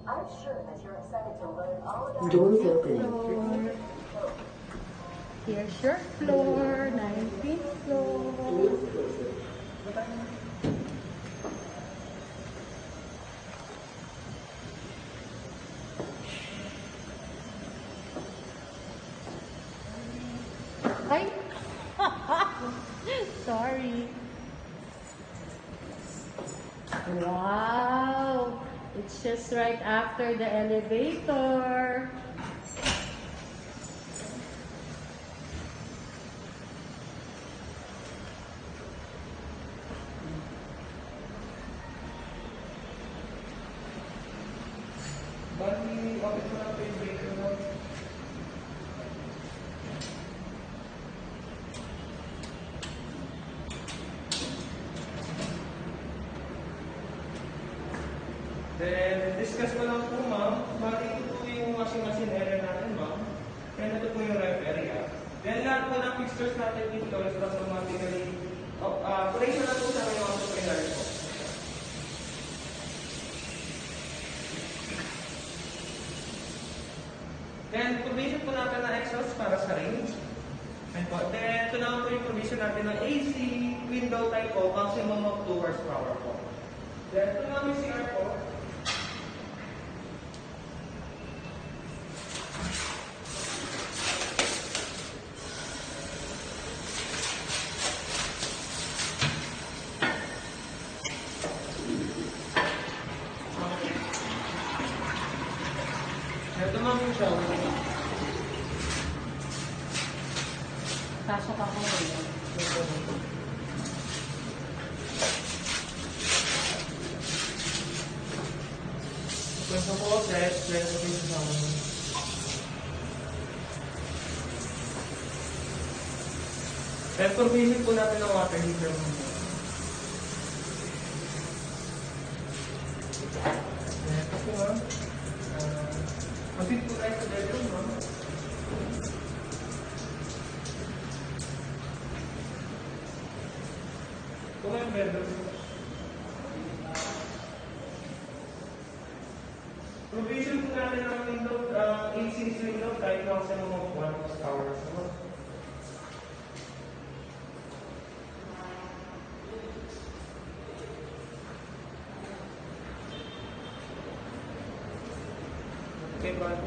I'm sure that you're excited to learn all about Doors it. opening. Here's your floor, 19th floor. Ay! Sorry. Wow! It's just right after the elevator. Bali, okay ko lang po yung breaker mo. Then, discuss ko lang po, ma'am. Bali, ito po yung washing machine area natin, ma'am. And ito po yung ref area. Then, lahat po ng fixtures natin dito is automatically, operation na po sa mga entrepreneur po. Then, provision po natin ng exhaust para sa range. And po, then, ito naman po yung provision natin ng AC, window type po, maximum of 2 horsepower po. Then, ito naman yung CR po. Ito naman yung shower. Pasok ako ngayon. Ito po, fresh, fresh po yung shower. Then, provision po natin ng water heater mo. Ito po, ma'am. Mag-fit po tayo sa bedroom, ma'am. Ito nga yung bedroom. Provision po natin ng window, AC window, type maximum of 1 horsepower. Okay, bye.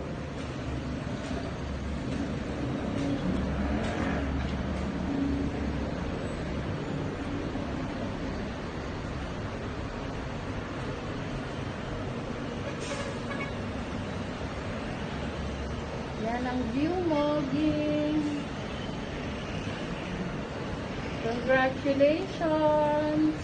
Yan ang view mo, Ging. Congratulations!